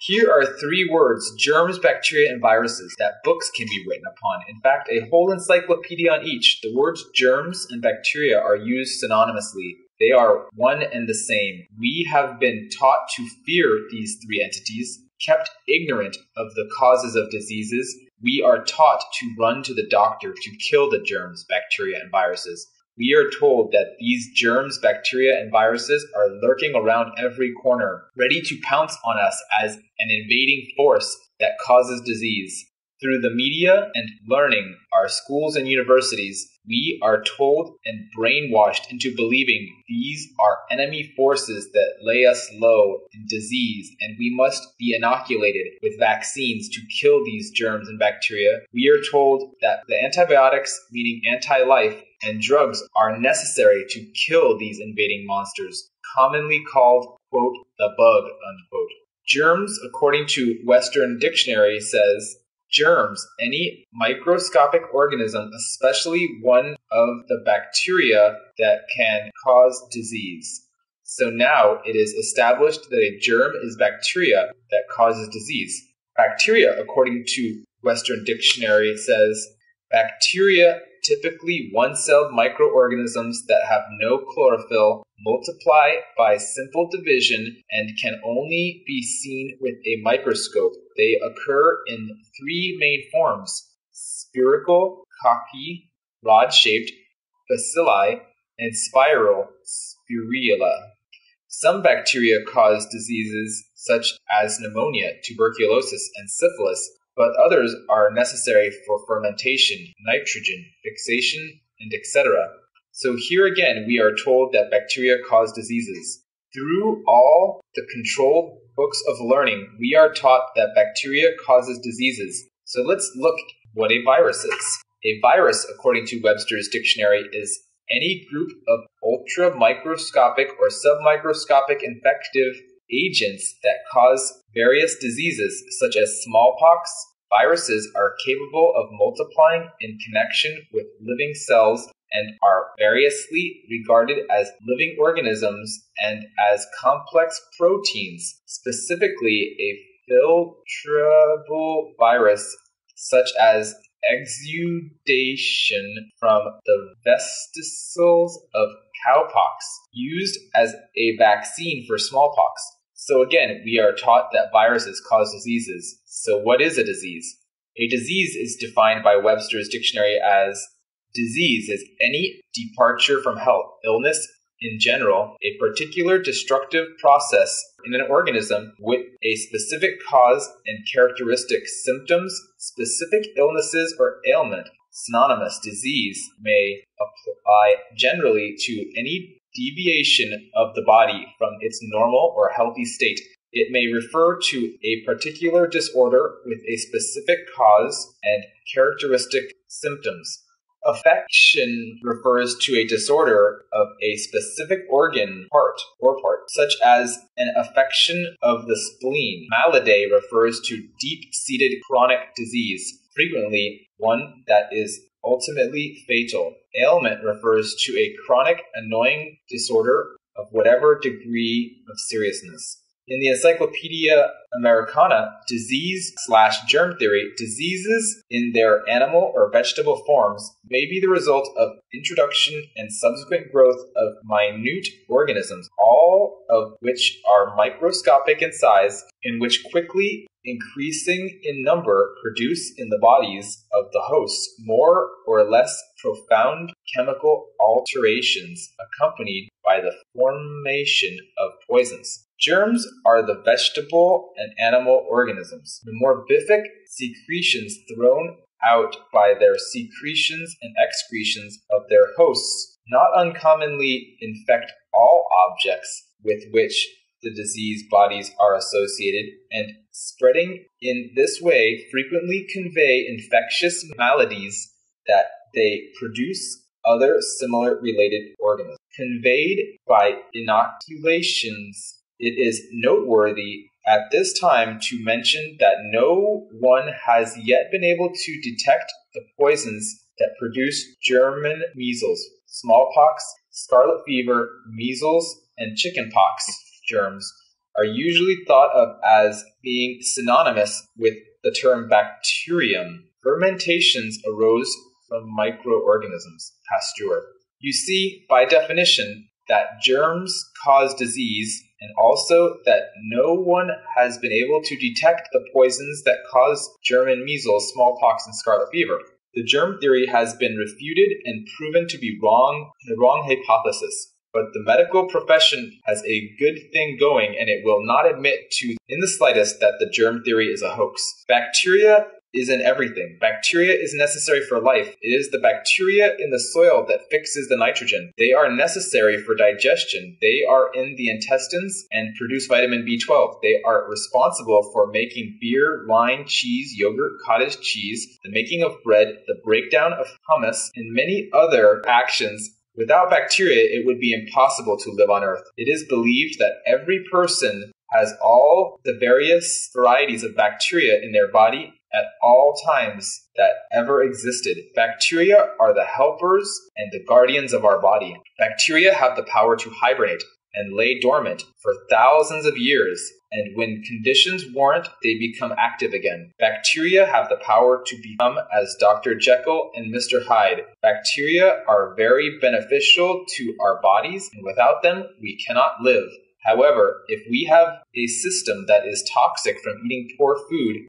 Here are 3 words, germs, bacteria, and viruses, that books can be written upon. In fact, a whole encyclopedia on each. The words germs and bacteria are used synonymously. They are one and the same. We have been taught to fear these 3 entities, kept ignorant of the causes of diseases. We are taught to run to the doctor to kill the germs, bacteria, and viruses. We are told that these germs, bacteria, and viruses are lurking around every corner, ready to pounce on us as an invading force that causes disease. Through the media and learning, our schools and universities, we are told and brainwashed into believing these are enemy forces that lay us low in disease, and we must be inoculated with vaccines to kill these germs and bacteria. We are told that the antibiotics, meaning anti-life, and drugs are necessary to kill these invading monsters, commonly called, quote, the bug, unquote. Germs, according to Western Dictionary, says, germs, any microscopic organism, especially one of the bacteria that can cause disease. So now it is established that a germ is bacteria that causes disease. Bacteria, according to Western Dictionary, says, bacteria, typically one-celled microorganisms that have no chlorophyll, multiply by simple division and can only be seen with a microscope. They occur in 3 main forms: spherical, cocky, rod-shaped, bacilli, and spiral, spirilla. Some bacteria cause diseases such as pneumonia, tuberculosis, and syphilis, but others are necessary for fermentation, nitrogen, fixation, and etc. So here again, we are told that bacteria cause diseases. Through all the controlled books of learning, we are taught that bacteria causes diseases. So let's look what a virus is. A virus, according to Webster's Dictionary, is any group of ultra-microscopic or submicroscopic infective agents that cause various diseases, such as smallpox. Viruses are capable of multiplying in connection with living cells and are variously regarded as living organisms and as complex proteins, specifically a filtrable virus such as exudation from the vesicles of cowpox, used as a vaccine for smallpox. So again, we are taught that viruses cause diseases. So what is a disease? A disease is defined by Webster's Dictionary as disease is any departure from health, illness in general, a particular destructive process in an organism with a specific cause and characteristic symptoms, specific illnesses or ailment. Synonymous disease may apply generally to any deviation of the body from its normal or healthy state. It may refer to a particular disorder with a specific cause and characteristic symptoms. Affection refers to a disorder of a specific organ, part, such as an affection of the spleen. Malady refers to deep-seated chronic disease, frequently one that is ultimately fatal. Ailment refers to a chronic, annoying disorder of whatever degree of seriousness. In the Encyclopedia Americana, disease/germ theory, diseases in their animal or vegetable forms may be the result of introduction and subsequent growth of minute organisms, all of which are microscopic in size and which quickly increasing in number produce in the bodies of the hosts more or less profound chemical alterations accompanied by the formation of poisons. Germs are the vegetable and animal organisms. The morbific secretions thrown out by their secretions and excretions of their hosts not uncommonly infect all objects with which the disease bodies are associated, and spreading in this way frequently convey infectious maladies that they produce other similar related organisms. Conveyed by inoculations. It is noteworthy at this time to mention that no one has yet been able to detect the poisons that produce German measles, smallpox, scarlet fever, measles, and chickenpox germs are usually thought of as being synonymous with the term bacterium. Fermentations arose from microorganisms, Pasteur. You see, by definition, that germs cause disease, and also that no one has been able to detect the poisons that cause German measles, smallpox, and scarlet fever. The germ theory has been refuted and proven to be the wrong hypothesis. But the medical profession has a good thing going, and it will not admit to in the slightest that the germ theory is a hoax. Bacteria is in everything. Bacteria is necessary for life. It is the bacteria in the soil that fixes the nitrogen. They are necessary for digestion. They are in the intestines and produce vitamin B12. They are responsible for making beer, wine, cheese, yogurt, cottage cheese, the making of bread, the breakdown of hummus, and many other actions. Without bacteria, it would be impossible to live on Earth. It is believed that every person has all the various varieties of bacteria in their body at all times that ever existed. Bacteria are the helpers and the guardians of our body. Bacteria have the power to hibernate and lay dormant for thousands of years, and when conditions warrant, they become active again. Bacteria have the power to become as Dr. Jekyll and Mr. Hyde. Bacteria are very beneficial to our bodies, and without them, we cannot live. However, if we have a system that is toxic from eating poor food,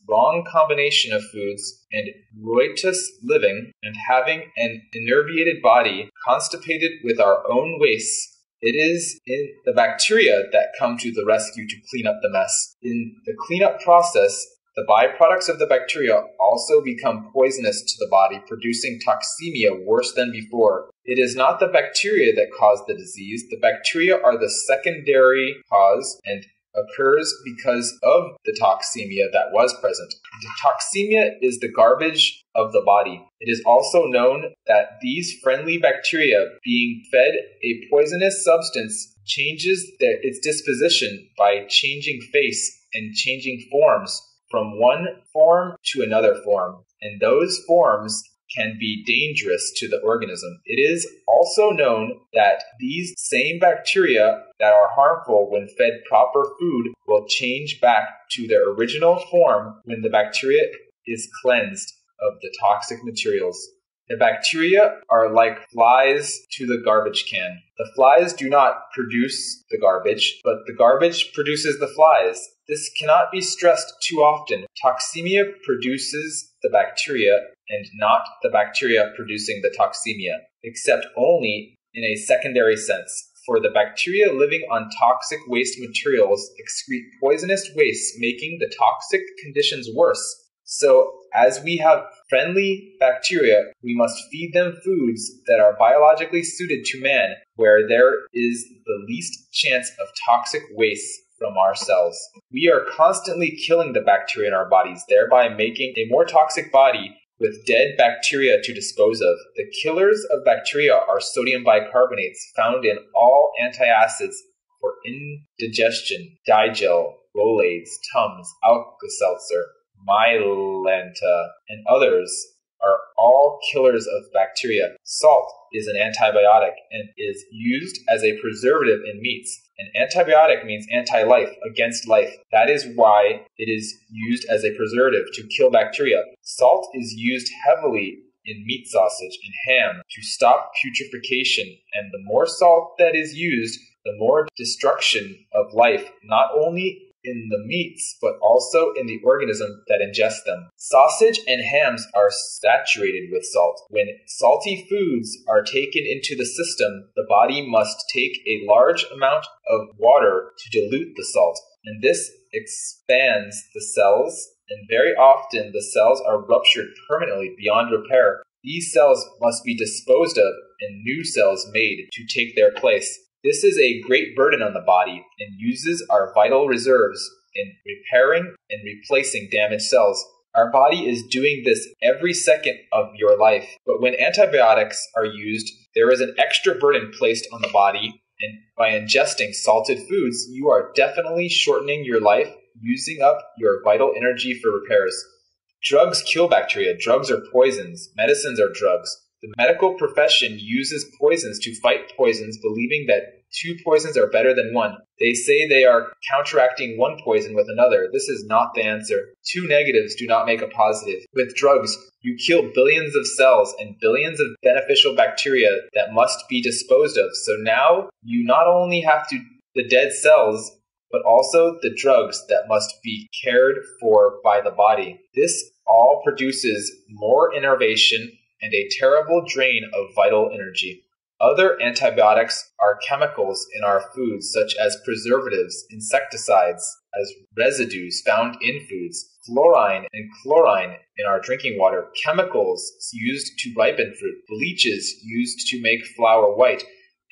wrong combination of foods, and riotous living, and having an enervated body constipated with our own wastes, it is in the bacteria that come to the rescue to clean up the mess. In the cleanup process, the byproducts of the bacteria also become poisonous to the body, producing toxemia worse than before. It is not the bacteria that cause the disease. The bacteria are the secondary cause and occurs because of the toxemia that was present. The toxemia is the garbage of the body. It is also known that these friendly bacteria, being fed a poisonous substance, changes its disposition by changing face and changing forms from one form to another form, and those forms can be dangerous to the organism. It is also known that these same bacteria that are harmful when fed proper food will change back to their original form when the bacteria is cleansed of the toxic materials. The bacteria are like flies to the garbage can. The flies do not produce the garbage, but the garbage produces the flies. This cannot be stressed too often. Toxemia produces the bacteria and not the bacteria producing the toxemia, except only in a secondary sense. For the bacteria living on toxic waste materials excrete poisonous waste, making the toxic conditions worse. So, as we have friendly bacteria, we must feed them foods that are biologically suited to man, where there is the least chance of toxic waste from our cells. We are constantly killing the bacteria in our bodies, thereby making a more toxic body with dead bacteria to dispose of. The killers of bacteria are sodium bicarbonates found in all antacids for indigestion, Digel, Rolaids, Tums, Alka-Seltzer, Mylanta, and others are all killers of bacteria. Salt is an antibiotic and is used as a preservative in meats. An antibiotic means anti-life, against life. That is why it is used as a preservative to kill bacteria. Salt is used heavily in meat sausage and ham to stop putrefaction, and the more salt that is used, the more destruction of life, not only in the meats, but also in the organism that ingests them. Sausage and hams are saturated with salt. When salty foods are taken into the system, the body must take a large amount of water to dilute the salt, and this expands the cells, and very often the cells are ruptured permanently beyond repair. These cells must be disposed of and new cells made to take their place. This is a great burden on the body and uses our vital reserves in repairing and replacing damaged cells. Our body is doing this every second of your life. But when antibiotics are used, there is an extra burden placed on the body, and by ingesting salted foods, you are definitely shortening your life, using up your vital energy for repairs. Drugs kill bacteria. Drugs are poisons. Medicines are drugs. The medical profession uses poisons to fight poisons, believing that two poisons are better than one. They say they are counteracting one poison with another. This is not the answer. Two negatives do not make a positive. With drugs, you kill billions of cells and billions of beneficial bacteria that must be disposed of. So now you not only have the dead cells, but also the drugs that must be cared for by the body. This all produces more innervation and a terrible drain of vital energy. Other antibiotics are chemicals in our foods, such as preservatives, insecticides, as residues found in foods, fluorine and chlorine in our drinking water, chemicals used to ripen fruit, bleaches used to make flour white,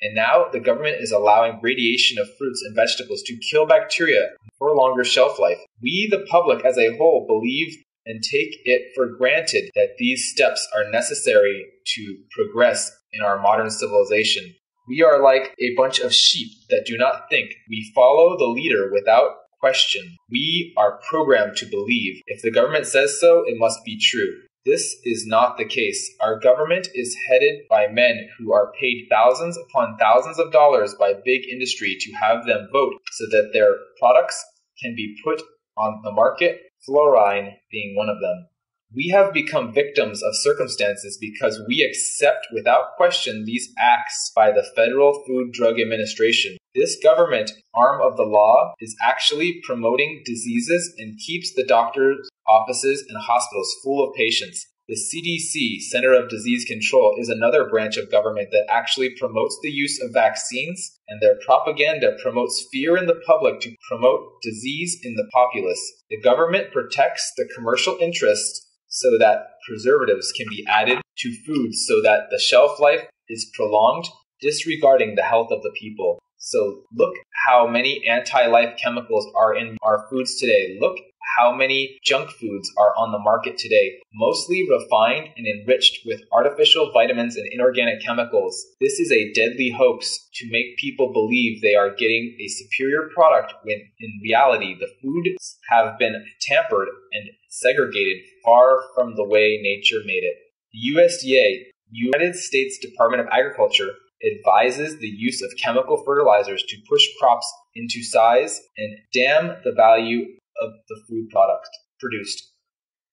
and now the government is allowing radiation of fruits and vegetables to kill bacteria for longer shelf life. We, the public as a whole, believe and take it for granted that these steps are necessary to progress in our modern civilization. We are like a bunch of sheep that do not think. We follow the leader without question. We are programmed to believe. If the government says so, it must be true. This is not the case. Our government is headed by men who are paid thousands upon thousands of dollars by big industry to have them vote so that their products can be put on the market, fluorine being one of them. We have become victims of circumstances because we accept without question these acts by the Federal Food Drug Administration. This government arm of the law is actually promoting diseases and keeps the doctors' offices and hospitals full of patients. The CDC, Center of Disease Control, is another branch of government that actually promotes the use of vaccines, and their propaganda promotes fear in the public to promote disease in the populace. The government protects the commercial interests so that preservatives can be added to foods so that the shelf life is prolonged, disregarding the health of the people. So look how many anti-life chemicals are in our foods today. Look how many junk foods are on the market today, mostly refined and enriched with artificial vitamins and inorganic chemicals. This is a deadly hoax to make people believe they are getting a superior product when in reality the foods have been tampered and segregated far from the way nature made it. The USDA, United States Department of Agriculture, advises the use of chemical fertilizers to push crops into size and dam the value of the food product produced.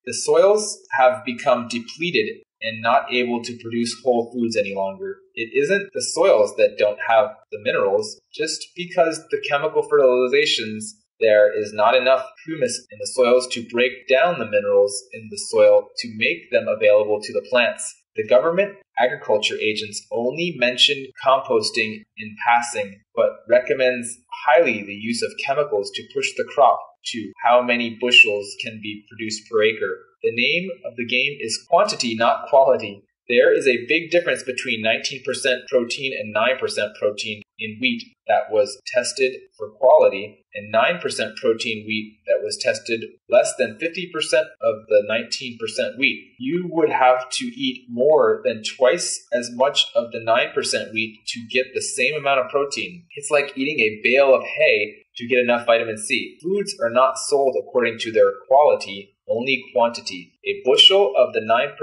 The soils have become depleted and not able to produce whole foods any longer. It isn't the soils that don't have the minerals, just because the chemical fertilizations there is not enough humus in the soils to break down the minerals in the soil to make them available to the plants. The government agriculture agents only mention composting in passing, but recommends highly the use of chemicals to push the crop to how many bushels can be produced per acre. The name of the game is quantity, not quality. There is a big difference between 19% protein and 9% protein in wheat that was tested for quality and 9% protein wheat that was tested less than 50% of the 19% wheat. You would have to eat more than twice as much of the 9% wheat to get the same amount of protein. It's like eating a bale of hay to get enough vitamin C. Foods are not sold according to their quality, only quantity. A bushel of the 9%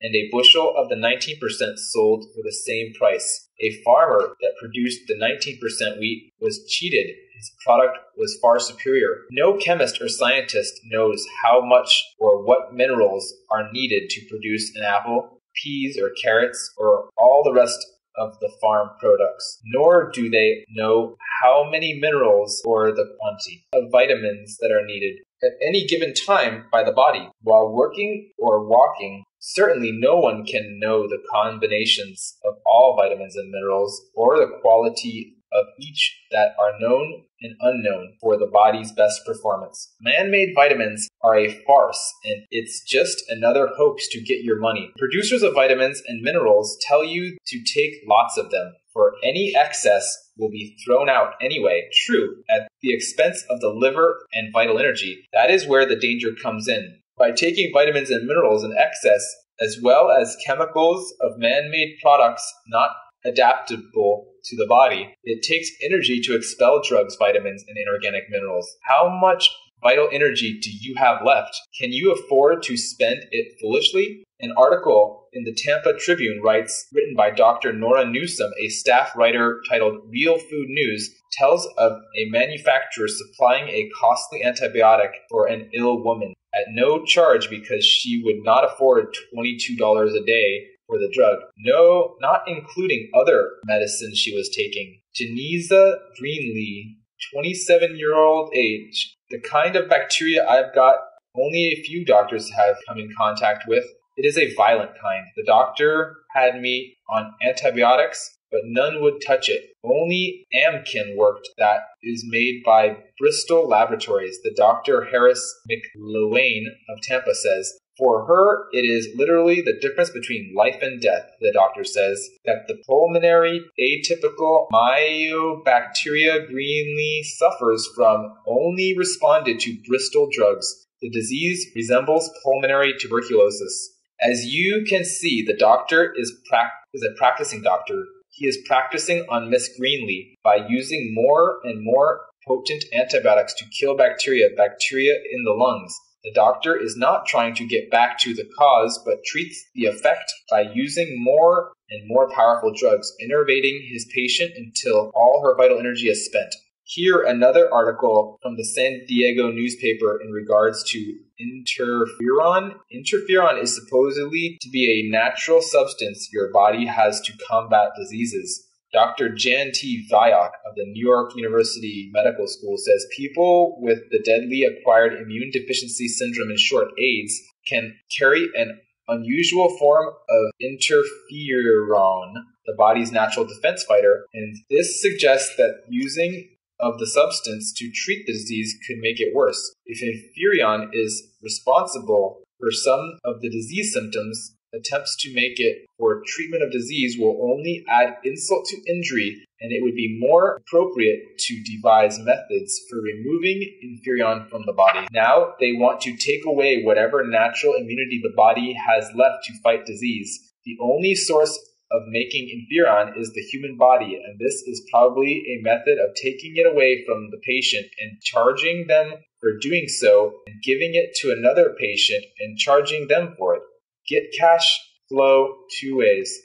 and a bushel of the 19% sold for the same price. A farmer that produced the 19% wheat was cheated. His product was far superior. No chemist or scientist knows how much or what minerals are needed to produce an apple, peas, or carrots, or all the rest of the farm products, nor do they know how many minerals or the quantity of vitamins that are needed at any given time by the body. While working or walking, certainly no one can know the combinations of all vitamins and minerals or the quality of each that are known and unknown for the body's best performance. Man-made vitamins are a farce, and it's just another hoax to get your money. Producers of vitamins and minerals tell you to take lots of them, for any excess will be thrown out anyway. True, at the expense of the liver and vital energy. That is where the danger comes in. By taking vitamins and minerals in excess, as well as chemicals of man-made products not adaptable to the body, it takes energy to expel drugs, vitamins, and inorganic minerals. How much vital energy do you have left? Can you afford to spend it foolishly? An article in the Tampa Tribune written by Dr. Nora Newsom, a staff writer titled Real Food News, tells of a manufacturer supplying a costly antibiotic for an ill woman at no charge because she would not afford $22 a day for the drug. No, not including other medicines she was taking. Geneza Greenlee, 27-year-old age. The kind of bacteria I've got only a few doctors have come in contact with. It is a violent kind. The doctor had me on antibiotics, but none would touch it. Only Amkin worked. That is made by Bristol Laboratories. The Dr. Harris McLean of Tampa says, for her, it is literally the difference between life and death. The doctor says that the pulmonary atypical mycobacteria Greenlee suffers from only responded to Bristol drugs. The disease resembles pulmonary tuberculosis. As you can see, the doctor is a practicing doctor. He is practicing on Miss Greenlee by using more and more potent antibiotics to kill bacteria in the lungs. The doctor is not trying to get back to the cause, but treats the effect by using more and more powerful drugs, enervating his patient until all her vital energy is spent. Here, another article from the San Diego newspaper in regards to interferon. Interferon is supposedly to be a natural substance your body has to combat diseases. Dr. Jan T. Vayok of the New York University Medical School says people with the deadly acquired immune deficiency syndrome, in short, AIDS, can carry an unusual form of interferon, the body's natural defense fighter, and this suggests that using of the substance to treat the disease could make it worse. If interferon is responsible for some of the disease symptoms, attempts to make it for treatment of disease will only add insult to injury, and it would be more appropriate to devise methods for removing interferon from the body. Now they want to take away whatever natural immunity the body has left to fight disease. The only source of making interferon is the human body, and this is probably a method of taking it away from the patient and charging them for doing so, and giving it to another patient and charging them for it. Get cash flow two ways.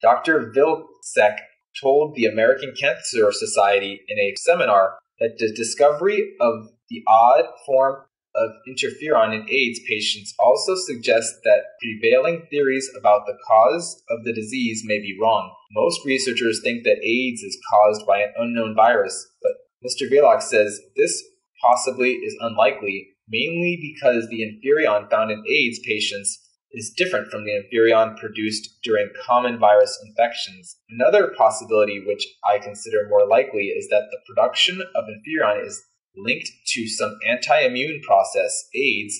Dr. Vilcek told the American Cancer Society in a seminar that the discovery of the odd form of interferon in AIDS patients also suggests that prevailing theories about the cause of the disease may be wrong. Most researchers think that AIDS is caused by an unknown virus, but Mr. Vilcek says this possibly is unlikely, mainly because the interferon found in AIDS patients is different from the interferon produced during common virus infections. Another possibility, which I consider more likely, is that the production of interferon is linked to some anti-immune process. AIDS,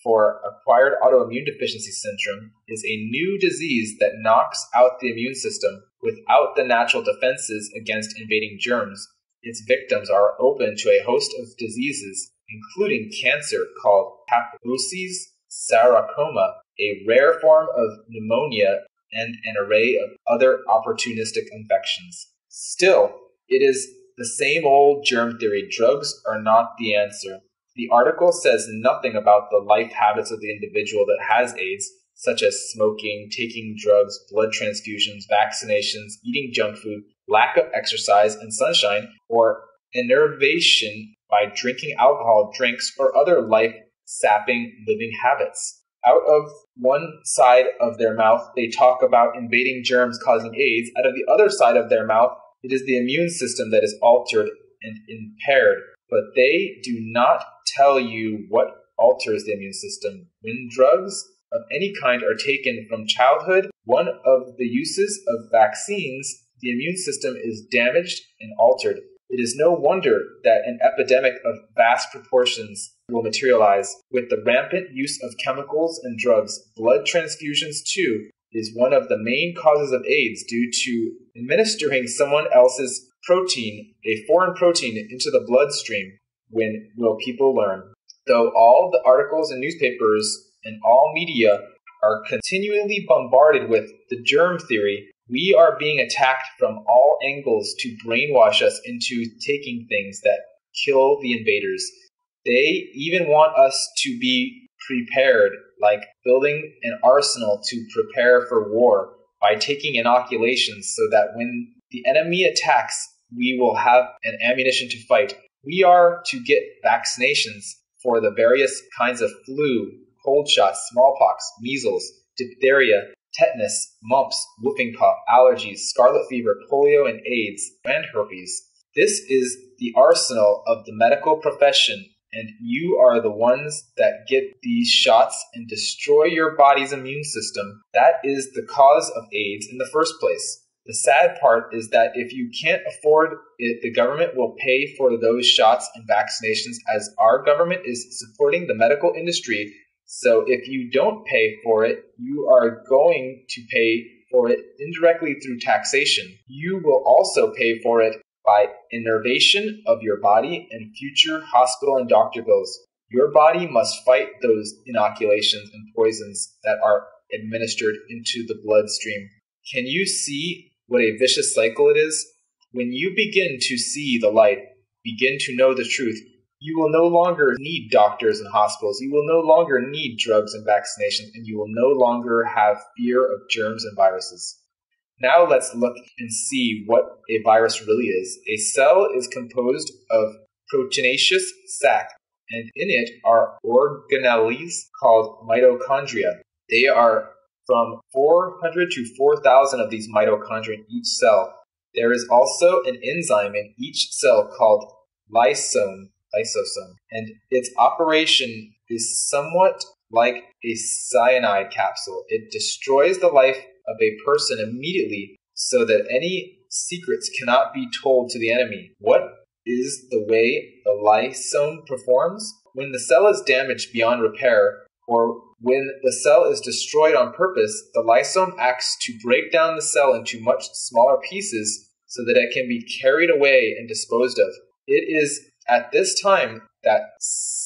for acquired autoimmune deficiency syndrome, is a new disease that knocks out the immune system without the natural defenses against invading germs. Its victims are open to a host of diseases, including cancer called Kaposi's sarcoma, a rare form of pneumonia, and an array of other opportunistic infections. Still, it is the same old germ theory. Drugs are not the answer. The article says nothing about the life habits of the individual that has AIDS, such as smoking, taking drugs, blood transfusions, vaccinations, eating junk food, lack of exercise and sunshine, or enervation by drinking alcohol drinks or other life-sapping living habits. Out of one side of their mouth, they talk about invading germs causing AIDS. Out of the other side of their mouth, it is the immune system that is altered and impaired. But they do not tell you what alters the immune system. When drugs of any kind are taken from childhood, one of the uses of vaccines, the immune system is damaged and altered. It is no wonder that an epidemic of vast proportions will materialize. With the rampant use of chemicals and drugs, blood transfusions too is one of the main causes of AIDS due to administering someone else's protein, a foreign protein, into the bloodstream. When will people learn? Though all the articles and newspapers and all media are continually bombarded with the germ theory, we are being attacked from all angles to brainwash us into taking things that kill the invaders. They even want us to be prepared, like building an arsenal to prepare for war by taking inoculations so that when the enemy attacks, we will have an ammunition to fight. We are to get vaccinations for the various kinds of flu, cold shots, smallpox, measles, diphtheria, tetanus, mumps, whooping cough, allergies, scarlet fever, polio, and AIDS, and herpes. This is the arsenal of the medical profession, and you are the ones that get these shots and destroy your body's immune system. That is the cause of AIDS in the first place. The sad part is that if you can't afford it, the government will pay for those shots and vaccinations, as our government is supporting the medical industry. So if you don't pay for it, you are going to pay for it indirectly through taxation. You will also pay for it by innervation of your body and future hospital and doctor bills. Your body must fight those inoculations and poisons that are administered into the bloodstream. Can you see what a vicious cycle it is? When you begin to see the light, begin to know the truth, you will no longer need doctors and hospitals. You will no longer need drugs and vaccinations, and you will no longer have fear of germs and viruses. Now let's look and see what a virus really is. A cell is composed of proteinaceous sac, and in it are organelles called mitochondria. They are from 400 to 4,000 of these mitochondria in each cell. There is also an enzyme in each cell called lysosome, and its operation is somewhat like a cyanide capsule. It destroys the life of a person immediately so that any secrets cannot be told to the enemy. What is the way the lysosome performs? When the cell is damaged beyond repair, or when the cell is destroyed on purpose, the lysosome acts to break down the cell into much smaller pieces so that it can be carried away and disposed of. It is at this time that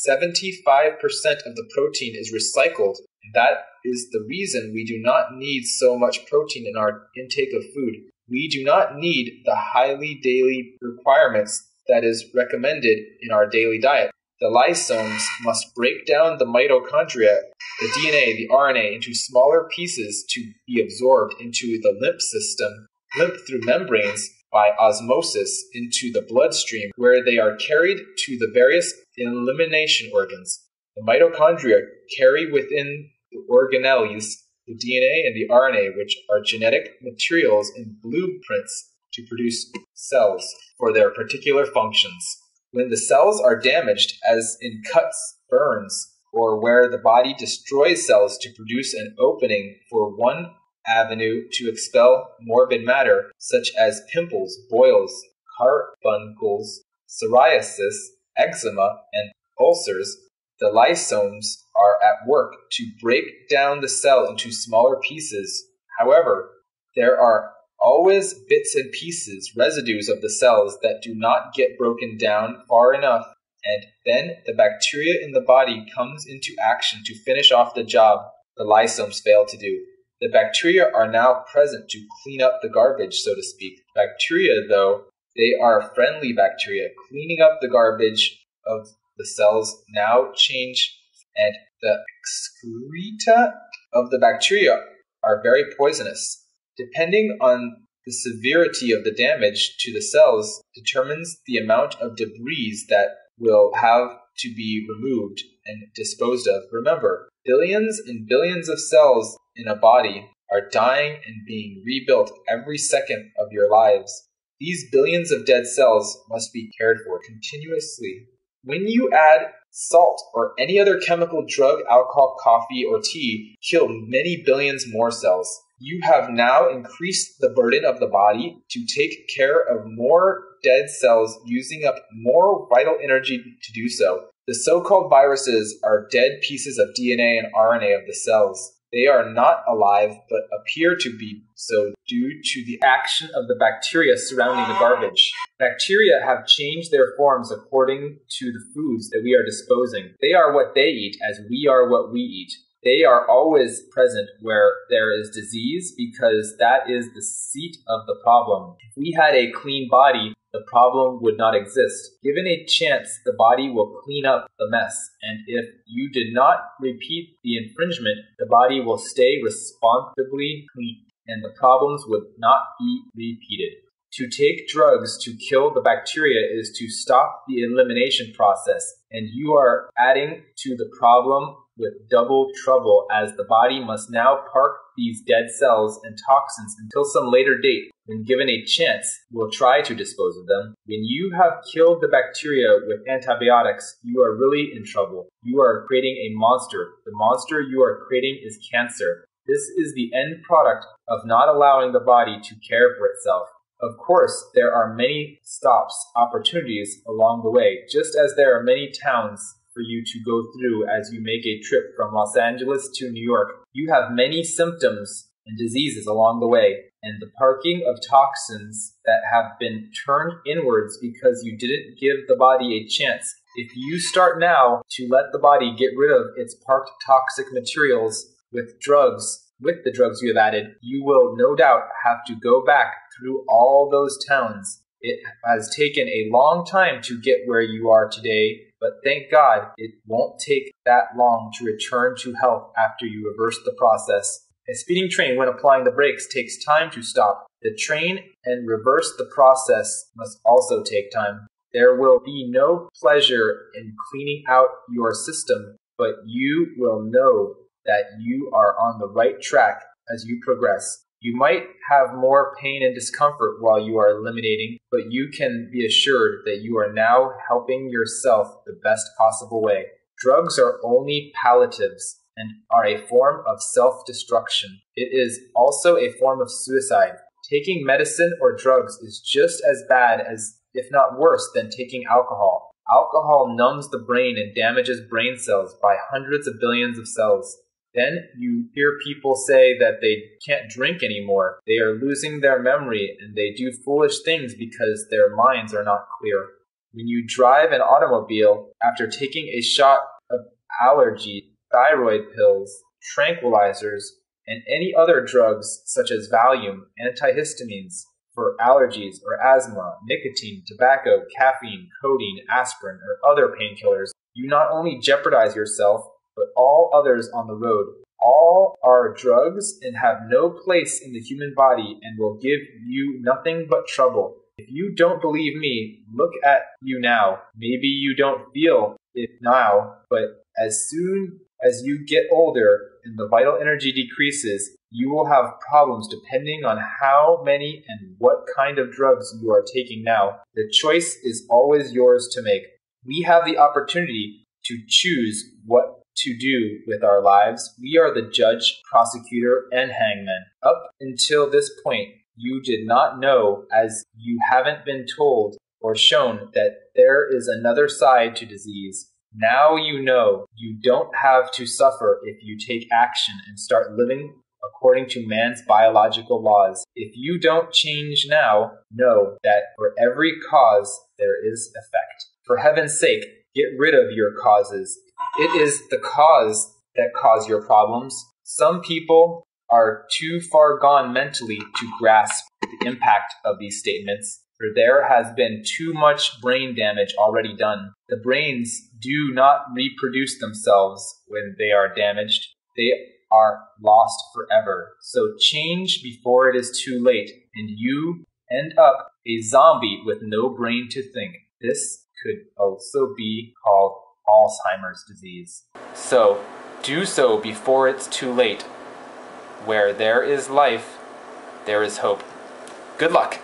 75% of the protein is recycled, and that is the reason we do not need so much protein in our intake of food. We do not need the highly daily requirements that is recommended in our daily diet. The lysosomes must break down the mitochondria, the DNA, the RNA, into smaller pieces to be absorbed into the lymph through membranes by osmosis into the bloodstream, where they are carried to the various elimination organs. The mitochondria carry within the organelles the DNA and the RNA, which are genetic materials and blueprints to produce cells for their particular functions. When the cells are damaged, as in cuts, burns, or where the body destroys cells to produce an opening for one avenue to expel morbid matter, such as pimples, boils, carbuncles, psoriasis, eczema, and ulcers, the lysosomes are at work to break down the cell into smaller pieces. However, there are always bits and pieces, residues of the cells that do not get broken down far enough, and then the bacteria in the body comes into action to finish off the job the lysosomes fail to do. The bacteria are now present to clean up the garbage, so to speak. Bacteria, though, they are friendly bacteria, cleaning up the garbage of the cells now change, and the excreta of the bacteria are very poisonous. Depending on the severity of the damage to the cells determines the amount of debris that will have to be removed and disposed of. Remember, billions and billions of cells in a body are dying and being rebuilt every second of your lives. These billions of dead cells must be cared for continuously. When you add salt or any other chemical, drug, alcohol, coffee, or tea, kill many billions more cells. You have now increased the burden of the body to take care of more dead cells, using up more vital energy to do so. The so-called viruses are dead pieces of DNA and RNA of the cells. They are not alive, but appear to be so due to the action of the bacteria surrounding the garbage. Bacteria have changed their forms according to the foods that we are disposing. They are what they eat, as we are what we eat. They are always present where there is disease, because that is the seat of the problem. If we had a clean body, the problem would not exist. Given a chance, the body will clean up the mess, and if you did not repeat the infringement, the body will stay responsibly clean, and the problems would not be repeated. To take drugs to kill the bacteria is to stop the elimination process, and you are adding to the problem with double trouble, as the body must now park these dead cells and toxins until some later date, when given a chance, will try to dispose of them. When you have killed the bacteria with antibiotics, you are really in trouble. You are creating a monster. The monster you are creating is cancer. This is the end product of not allowing the body to care for itself. Of course, there are many stops, opportunities along the way, just as there are many towns for you to go through as you make a trip from Los Angeles to New York. You have many symptoms and diseases along the way, and the parking of toxins that have been turned inwards because you didn't give the body a chance. If you start now to let the body get rid of its parked toxic materials with the drugs you have added, you will no doubt have to go back through all those towns. It has taken a long time to get where you are today, but thank God it won't take that long to return to health after you reverse the process. A speeding train, when applying the brakes, takes time to stop. The train and reverse the process must also take time. There will be no pleasure in cleaning out your system, but you will know that you are on the right track as you progress. You might have more pain and discomfort while you are eliminating, but you can be assured that you are now helping yourself the best possible way. Drugs are only palliatives and are a form of self-destruction. It is also a form of suicide. Taking medicine or drugs is just as bad as, if not worse, than taking alcohol. Alcohol numbs the brain and damages brain cells by hundreds of billions of cells. Then you hear people say that they can't drink anymore. They are losing their memory and they do foolish things because their minds are not clear. When you drive an automobile after taking a shot of allergy, thyroid pills, tranquilizers, and any other drugs such as Valium, antihistamines for allergies or asthma, nicotine, tobacco, caffeine, codeine, aspirin, or other painkillers, you not only jeopardize yourself, but all others on the road. All are drugs and have no place in the human body and will give you nothing but trouble. If you don't believe me, look at you now. Maybe you don't feel it now, but as soon as you get older and the vital energy decreases, you will have problems depending on how many and what kind of drugs you are taking now. The choice is always yours to make. We have the opportunity to choose what to do with our lives. We are the judge, prosecutor, and hangman. Up until this point, you did not know, as you haven't been told or shown, that there is another side to disease. Now you know. You don't have to suffer if you take action and start living according to man's biological laws. If you don't change now, know that for every cause there is effect. For heaven's sake, get rid of your causes. It is the cause that cause your problems. Some people are too far gone mentally to grasp the impact of these statements, for there has been too much brain damage already done. The brains do not reproduce themselves when they are damaged. They are lost forever. So change before it is too late, and you end up a zombie with no brain to think. This could also be called Alzheimer's disease. So, do so before it's too late. Where there is life, there is hope. Good luck.